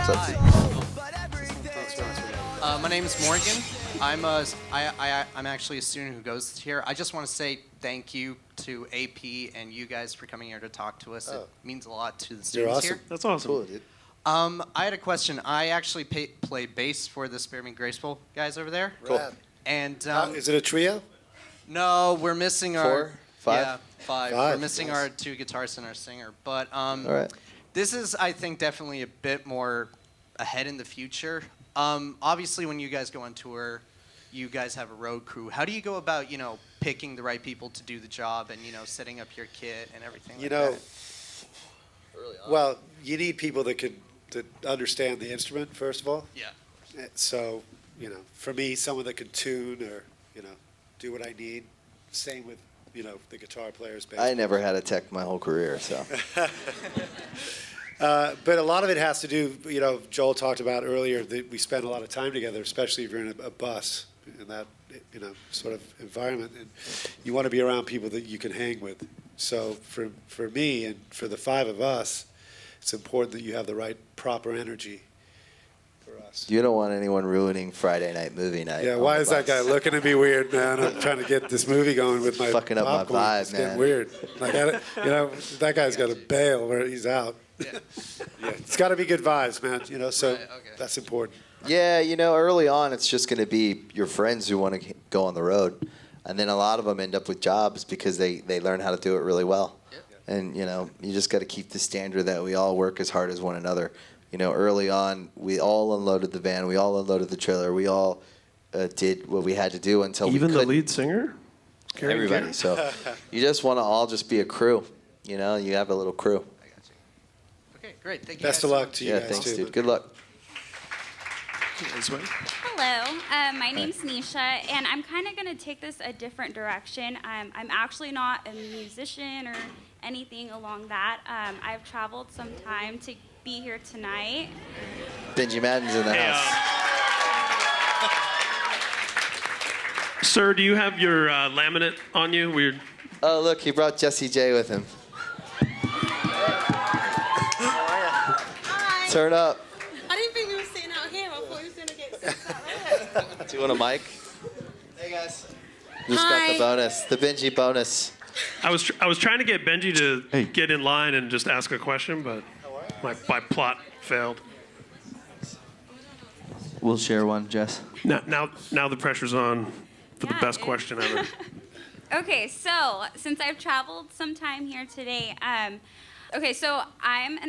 Hi. My name is Morgan. I'm actually a student who goes here. I just want to say thank you to AP and you guys for coming here to talk to us. It means a lot to the students awesome. here. That's awesome. Cool, dude. I had a question. I actually play bass for the Spare Me Graceful guys over there. Cool. And Is it a trio? no, we're missing our Four? Five? Yeah, five. Five, We're missing nice. our two guitarists and our singer. But All right. this is, I think, definitely a bit more ahead in the future. Obviously, when you guys go on tour, you guys have a road crew. How do you go about, picking the right people to do the job and, setting up your kit and everything like that? Well, you need people that understand the instrument, first of all. Yeah. So, for me, someone that can tune or, do what I need. Same with, the guitar players, bass I never had a tech my whole career, so. But a lot of it has to do, Joel talked about earlier that we spend a lot of time together, especially if you're in a bus in that, sort of environment. And you want to be around people that you can hang with. So for me and for the five of us, it's important that you have the right proper energy for us. You don't want anyone ruining Friday night movie night. Yeah, on why the is that bus. guy looking at me weird, man? I'm trying to get this movie going with my Fucking up my popcorn. vibe, It's getting man. weird. That guy's got to bail where he's out. Yeah. Yeah, it's got to be good vibes, man. So Right, okay. that's important. Yeah, early on it's just going to be your friends who want to go on the road. And then a lot of them end up with jobs because they learn how to do it really well. Yep. And, you just got to keep the standard that we all work as hard as one another. Early on, we all unloaded the van. We all unloaded the trailer. We all did what we had to do until Even we the couldn't. lead singer? Carrying Everybody. gear? So you just want to all just be a crew. You have a little crew. I got you. Okay, great. Thank you Best guys of so luck much. to you Yeah, guys, thanks, too. dude. Good luck. This way. Hello, my name's Nisha, and I'm kind of going to take this a different direction. I'm actually not a musician or anything along that. I've traveled some time to be here tonight. Benji Madden's in the house. Sir, do you have your laminate on you? Weird. Oh, look, he brought Jesse J with him. Hi. Turn up. I didn't think we were sitting out here. I thought we was going to get sits out there. Do you want a mic? Hey, guys. Just got Hi. the bonus, the Benji bonus. I was trying to get Benji to get in line and just ask a question, but my plot failed. We'll share one, Jess. Now the pressure's on for the Yeah, best it- question ever. Okay, so since I've traveled some time here today, so I'm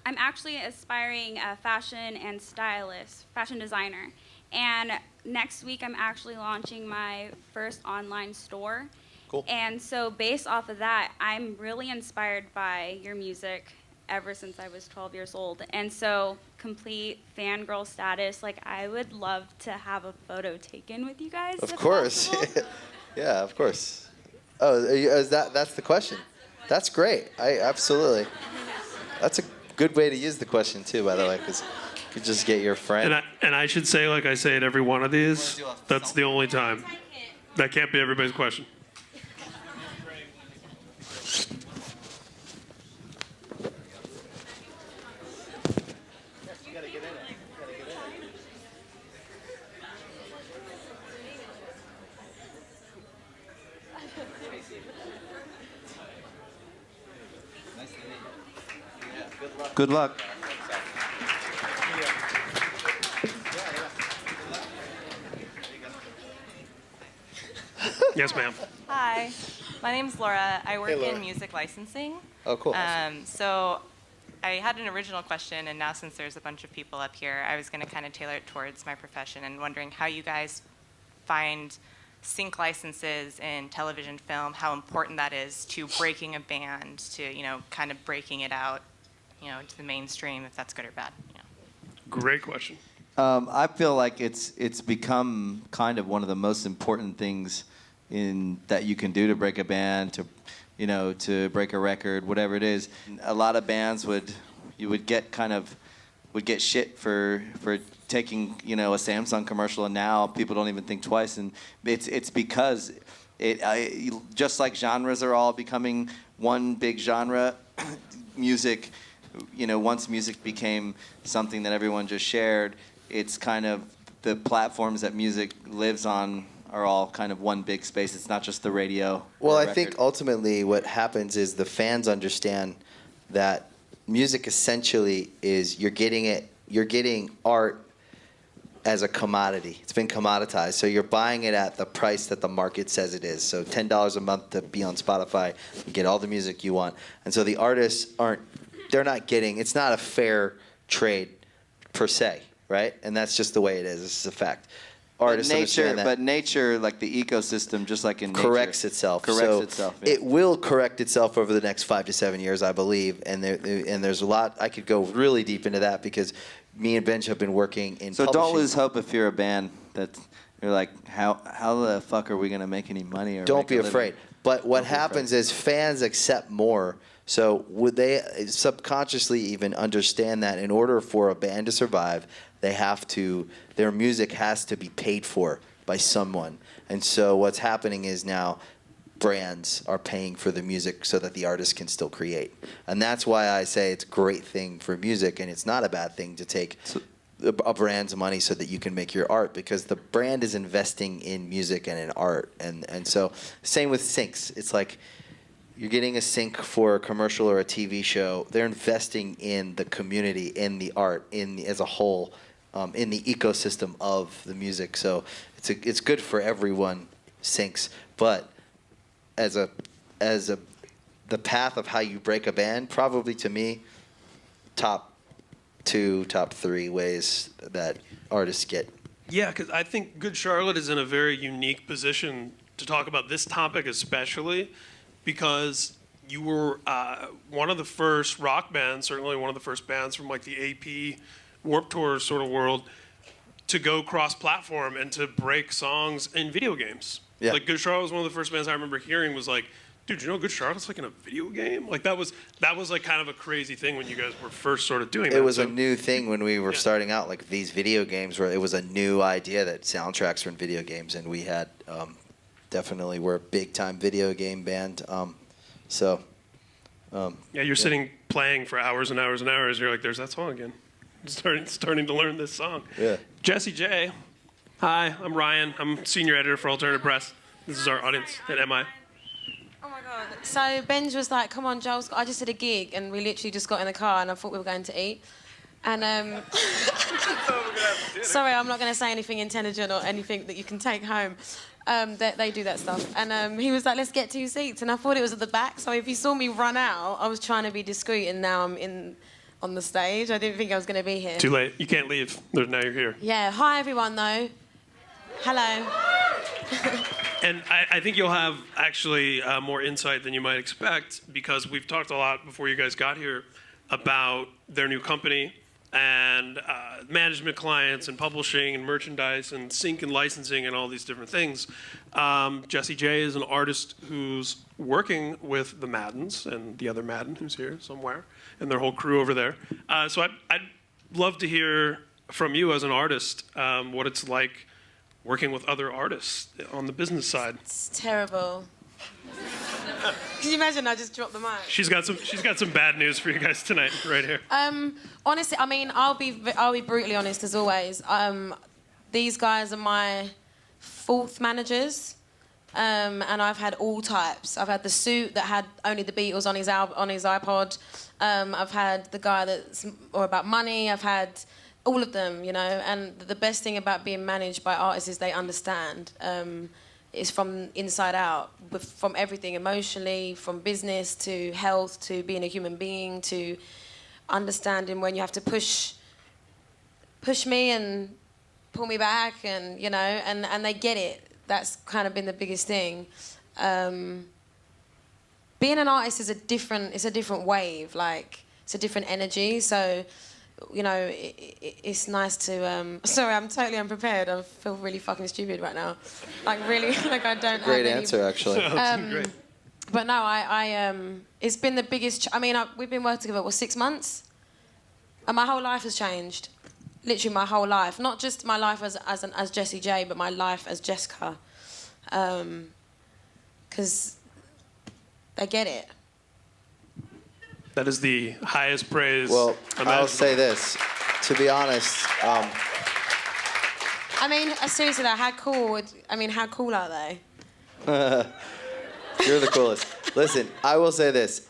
actually an aspiring fashion and stylist, fashion designer, and next week I'm actually launching my first online store. Cool. And so based off of that, I'm really inspired by your music ever since I was 12 years old, and so complete fangirl status. Like I would love to have a photo taken with you guys. Of if course. possible. Yeah, of course. Oh, that's the question? That's great. Absolutely. That's a good way to use the question too, by the way, because you could just get your friend. And I should say, like I say at every one of these, that's the only time. That can't be everybody's question. Good luck. Yes, ma'am. Hi, my name's Laura. I work Laura. in music licensing. Oh, cool. So I had an original question, and now since there's a bunch of people up here, I was going to kind of tailor it towards my profession and wondering how you guys find sync licenses in television film, how important that is to breaking a band, to, kind of breaking it out, to the mainstream, if that's good or bad. Great question. I feel like it's become kind of one of the most important things that you can do to break a band, to break a record, whatever it is. A lot of bands would get shit for taking a Samsung commercial, and now people don't even think twice, and it's because just like genres are all becoming one big genre, music once music became something that everyone just shared, it's kind of the platforms that music lives on are all kind of one big space. It's not just the radio. Well, or I record. think ultimately what happens is the fans understand that music essentially is you're getting art as a commodity. It's been commoditized. So you're buying it at the price that the market says it is. So $10 a month to be on Spotify, you get all the music you want. And so the artists they're not getting, it's not a fair trade per se, right? And that's just the way it is. This is a fact. Artists understand that. But nature, like the ecosystem, just like in nature, corrects itself. Corrects itself. Yeah. It will correct itself over the next 5 to 7 years, I believe. And there's a lot. I could go really deep into that because me and Benj have been working in. So publishing. don't lose hope if you're a band that you're like, how the fuck are we gonna make any money? Or Don't make be a living? afraid. But what Don't be happens afraid. is fans accept more. So would they subconsciously even understand that in order for a band to survive, their music has to be paid for by someone. And so what's happening is now brands are paying for the music so that the artist can still create. And that's why I say it's a great thing for music, and it's not a bad thing to take a brand's money so that you can make your art, because the brand is investing in music and in art. And so same with syncs. It's like you're getting a sync for a commercial or a TV show. They're investing in the community, in the art, as a whole, in the ecosystem of the music. So it's good for everyone, syncs. But the path of how you break a band, probably to me, top 2, top 3 ways that artists get. Yeah, because I think Good Charlotte is in a very unique position to talk about this topic, especially because you were one of the first rock bands, certainly one of the first bands from like the AP Warped Tour sort of world, to go cross-platform and to break songs in video games. Yeah. Like Good Charlotte was one of the first bands I remember hearing was like, dude, you know Good Charlotte's like in a video game? Like that was like kind of a crazy thing when you guys were first sort of doing that. It was So- a new thing when we were starting out, like these video games where it was a new idea that soundtracks were in video games, and we had definitely we're a big time video game band. Yeah, you're sitting playing for hours and hours and hours. You're like, there's that song again. Starting to learn this song. Yeah. Jesse J. Hi, I'm Ryan. I'm senior editor for Alternative Press. This is our audience at MI. Oh my god. So Benj was like, come on, Joel, I just did a gig, and we literally just got in the car and I thought we were going to eat. And sorry, I'm not going to say anything intelligent or anything that you can take home. They do that stuff. And he was like, let's get 2 seats. And I thought it was at the back. So if you saw me run out, I was trying to be discreet, and now I'm on the stage. I didn't think I was going to be here. Too late. You can't leave. Now you're here. Yeah. Hi, everyone, though. Hello. And I think you'll have actually more insight than you might expect, because we've talked a lot before you guys got here about their new company and management clients and publishing and merchandise and sync and licensing and all these different things. Jesse J is an artist who's working with the Maddens and the other Madden who's here somewhere and their whole crew over there. So I'd love to hear from you as an artist what it's like working with other artists on the business side. It's terrible. Can you imagine? I just dropped the mic. She's got some bad news for you guys tonight, right here. Honestly, I mean, I'll be brutally honest as always. These guys are my 4th managers, and I've had all types. I've had the suit that had only the Beatles on his iPod. I've had the guy that's all about money. I've had all of them, you know. And the best thing about being managed by artists is they understand. It's from inside out, from everything, emotionally, from business to health to being a human being to understanding when you have to push me and pull me back, and you know, and they get it. That's kind of been the biggest thing. Being an artist is a different wave, like it's a different energy. So, you know, it's nice to. Sorry, I'm totally unprepared. I feel really fucking stupid right now. Like really, like I don't. Great have answer, actually. Great. But no, I it's been the biggest. We've been working together 6 months, and my whole life has changed. Literally, my whole life. Not just my life as Jessie J, but my life as Jessica. Because they get it. That is the highest praise. Well, I'll imaginable. say this. To be honest, I mean, seriously, though, how cool are they? you're the coolest. Listen, I will say this.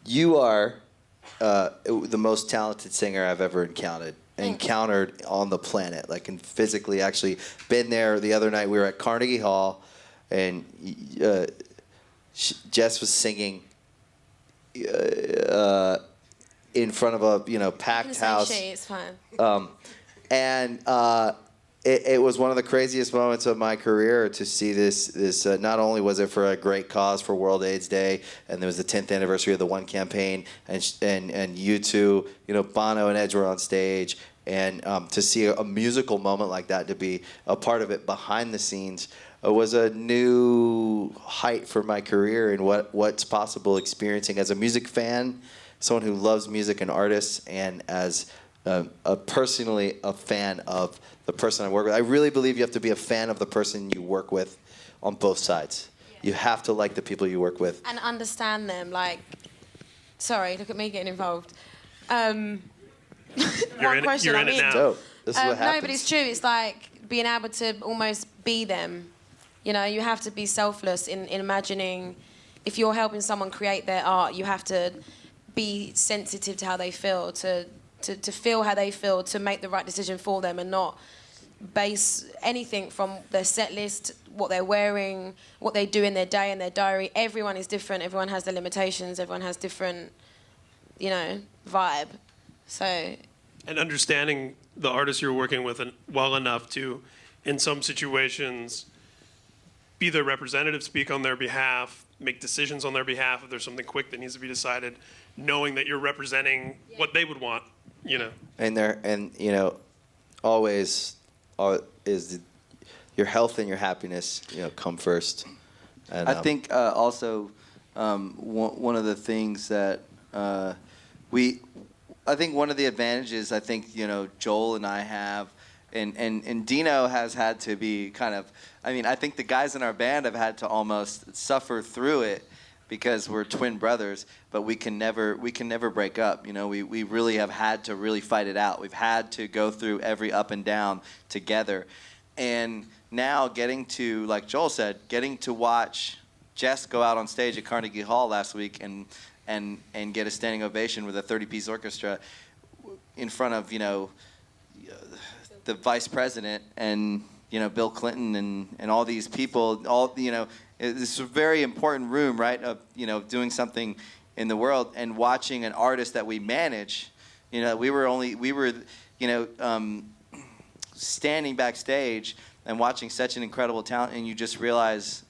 You are the most talented singer I've ever encountered on the planet. Like, and physically, actually, been there the other night. We were at Carnegie Hall, and Jess was singing in front of a packed house. It's fine. And it was one of the craziest moments of my career to see this. Not only was it for a great cause for World AIDS Day, and there was the 10th anniversary of the One campaign, and you two, Bono and Edge were on stage, and to see a musical moment like that, to be a part of it behind the scenes, was a new height for my career and what's possible experiencing as a music fan, someone who loves music and artists, and as personally a fan of the person I work with. I really believe you have to be a fan of the person you work with on both sides. You have to like the people you work with. And understand them. Like, sorry, look at me getting involved. You're in it now. Dope. This is what happens. No, but it's true. It's like being able to almost be them. You have to be selfless in imagining. If you're helping someone create their art, you have to be sensitive to how they feel, to feel how they feel, to make the right decision for them, and not base anything from their set list, what they're wearing, what they do in their day and their diary. Everyone is different. Everyone has their limitations. Everyone has different, vibe. So. And understanding the artists you're working with well enough to, in some situations, be their representative, speak on their behalf, make decisions on their behalf if there's something quick that needs to be decided, knowing that you're representing what they would want, And always is your health and your happiness, come first. And, I think also one of the things that I think one of the advantages I think Joel and I have, and Dino has had to be kind of. I think the guys in our band have had to almost suffer through it because we're twin brothers, but we can never break up. We really have had to really fight it out. We've had to go through every up and down together, and now getting to, like Joel said, getting to watch Jess go out on stage at Carnegie Hall last week and get a standing ovation with a 30-piece orchestra in front of the vice president and Bill Clinton and all these people, it's a very important room, right, of doing something in the world, and watching an artist that we manage. We were standing backstage and watching such an incredible talent, and you just realize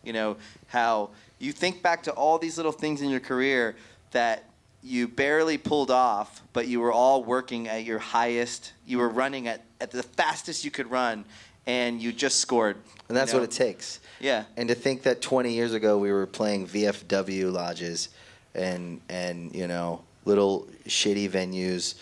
how you think back to all these little things in your career that you barely pulled off, but you were all working at your highest. You were running at the fastest you could run, and you just scored. And that's what it takes. Yeah. And to think that 20 years ago we were playing VFW lodges and little shitty venues,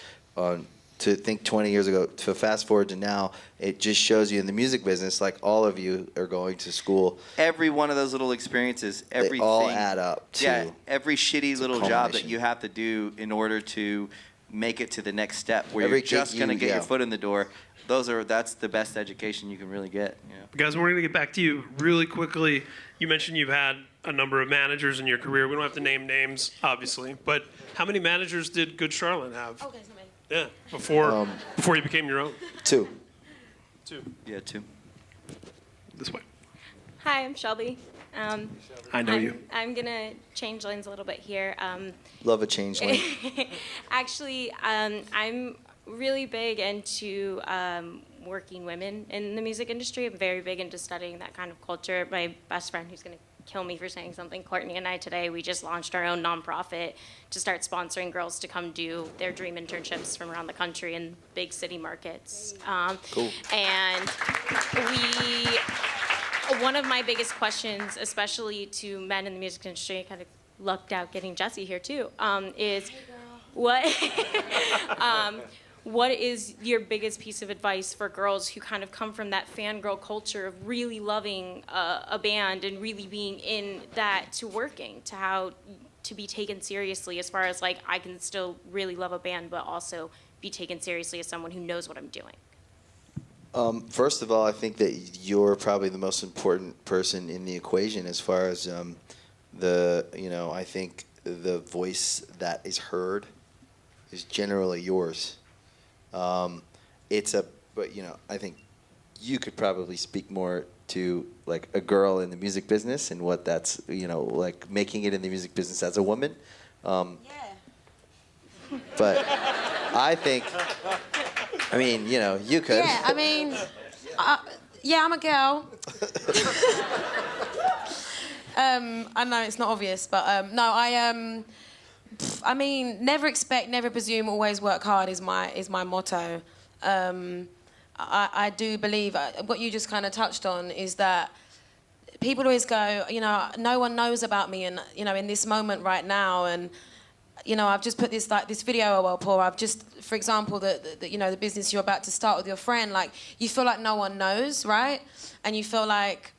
to think 20 years ago, to fast forward to now, it just shows you in the music business, like all of you are going to school. Every one of those little experiences, everything. They all add up to every shitty little job that you have to do in order to make it to the next step where you're just going to get your foot in the door. That's the best education you can really get. Guys, we're going to get back to you really quickly. You mentioned you've had a number of managers in your career. We don't have to name names, obviously, but how many managers did Good Charlotte have? Okay, so many. Yeah, before you became your own. Two. Yeah, two. This way. Hi, I'm Shelby. I know you. I'm going to change lanes a little bit here. Love a change lane. Actually, I'm really big into working women in the music industry. I'm very big into studying that kind of culture. My best friend, who's going to kill me for saying something, Courtney and I today, we just launched our own nonprofit to start sponsoring girls to come do their dream internships from around the country in big city markets. Cool. And one of my biggest questions, especially to men in the music industry, kind of lucked out getting Jessie here too, is what is your biggest piece of advice for girls who kind of come from that fangirl culture of really loving a band and really being in that to working, to how to be taken seriously as far as like I can still really love a band, but also be taken seriously as someone who knows what I'm doing? First of all, I think that you're probably the most important person in the equation as far as I think the voice that is heard is generally yours. But I think you could probably speak more to like a girl in the music business and what that's, like making it in the music business as a woman. Yeah. But I think, you could. Yeah, I'm a girl. I know it's not obvious, but no, never expect, never presume, always work hard is my motto. I do believe what you just kind of touched on is that people always go, no one knows about me, and in this moment right now, and I've just put this video up, or I've just, for example, the business you're about to start with your friend, like you feel like no one knows, right? And you feel like,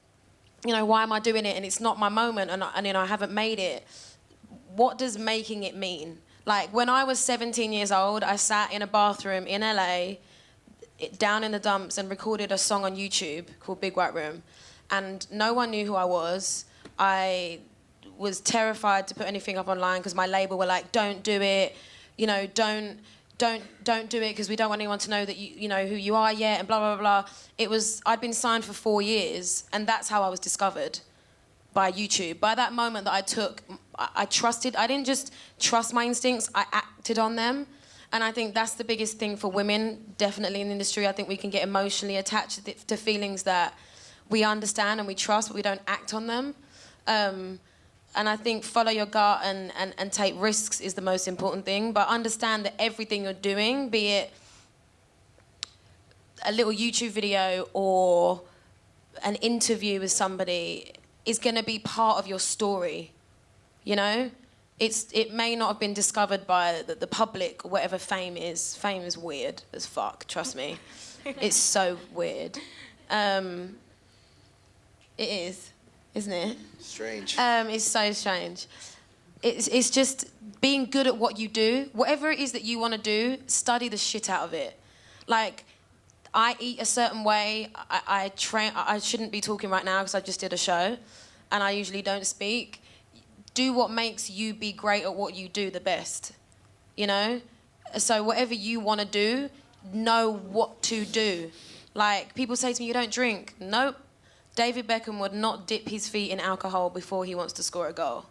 why am I doing it? And it's not my moment, and I haven't made it. What does making it mean? Like when I was 17 years old, I sat in a bathroom in LA, down in the dumps, and recorded a song on YouTube called Big White Room, and no one knew who I was. I was terrified to put anything up online because my label were like, don't do it, don't do it because we don't want anyone to know that you know who you are yet, and blah blah blah. I'd been signed for 4 years, and that's how I was discovered, by YouTube. By that moment that I trusted. I didn't just trust my instincts, I acted on them. And I think that's the biggest thing for women, definitely in the industry. I think we can get emotionally attached to feelings that we understand and we trust, but we don't act on them. And I think follow your gut and take risks is the most important thing. But understand that everything you're doing, be it a little YouTube video or an interview with somebody, is going to be part of your story, It may not have been discovered by the public or whatever fame is. Fame is weird as fuck, trust me. It's so weird. It is, isn't it? Strange. It's so strange. It's just being good at what you do. Whatever it is that you want to do, study the shit out of it. Like, I eat a certain way. I train. I shouldn't be talking right now because I just did a show, and I usually don't speak. Do what makes you be great at what you do the best, So whatever you want to do, know what to do. Like, people say to me, you don't drink. Nope. David Beckham would not dip his feet in alcohol before he wants to score a goal.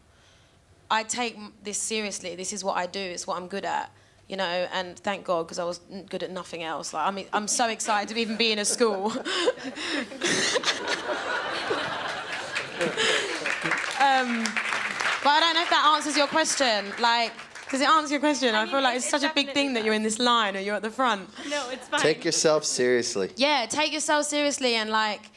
I take this seriously. This is what I do. It's what I'm good at, and thank God, because I was good at nothing else. Like, I'm so excited to even be in a school. But I don't know if that answers your question. Like, does it answer your question? I feel like it's such a big thing that you're in this line or you're at the front. No, it's fine. Take yourself seriously. Yeah, take yourself seriously, and like,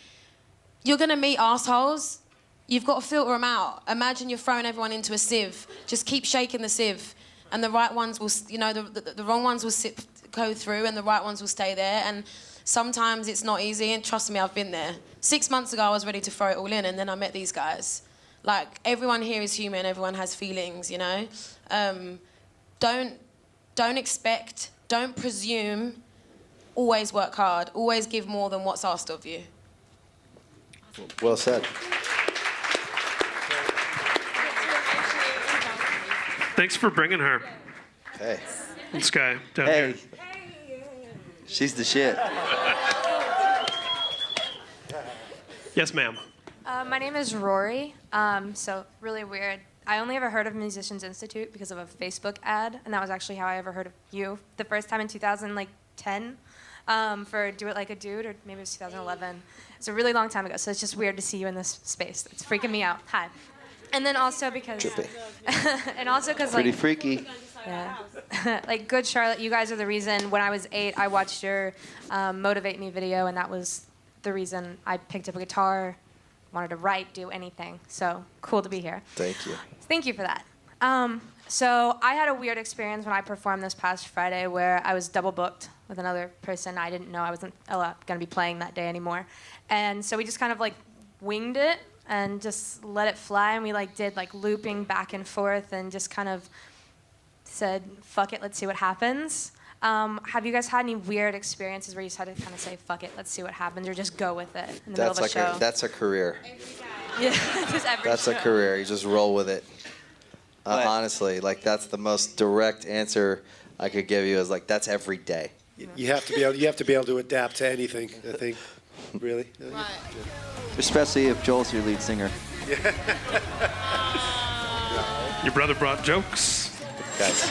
you're gonna meet assholes. You've got to filter them out. Imagine you're throwing everyone into a sieve. Just keep shaking the sieve, and the right ones will, the wrong ones will go through, and the right ones will stay there. And sometimes it's not easy, and trust me, I've been there. 6 months ago, I was ready to throw it all in, and then I met these guys. Like, everyone here is human. Everyone has feelings, Don't expect. Don't presume. Always work hard. Always give more than what's asked of you. Well said. Thanks for bringing her. Hey. This guy down Hey. here. She's the shit. Yes, ma'am. My name is Rory. So really weird. I only ever heard of Musicians Institute because of a Facebook ad, and that was actually how I ever heard of you. The first time in 2010 for Do It Like a Dude, or maybe it was 2011. It's a really long time ago, so it's just weird to see you in this space. It's freaking me out. Hi. And then also because... Trippy. and also because, Pretty like... freaky. Yeah. Like, Good Charlotte, you guys are the reason. When I was 8, I watched your Motivate Me video, and that was the reason I picked up a guitar, wanted to write, do anything. So cool to be here. Thank you. Thank you for that. So I had a weird experience when I performed this past Friday where I was double booked with another person. I didn't know I wasn't going to be playing that day anymore. And so we just kind of like winged it. and just let it fly. And we like did like looping back and forth and just kind of said, fuck it, let's see what happens. Have you guys had any weird experiences where you just had to kind of say, fuck it, let's see what happens, or just go with it in the middle of a show? That's a career. Yeah, just every That's show. a career. You just roll with it. Honestly, like that's the most direct answer I could give you. Is like that's every day. You have to be able to adapt to anything. I think, really. Especially if Joel's your lead singer. Your brother brought jokes. Guys,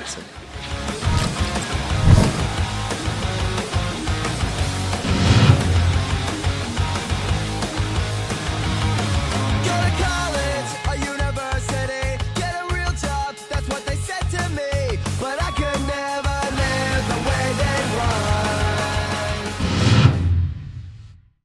listen.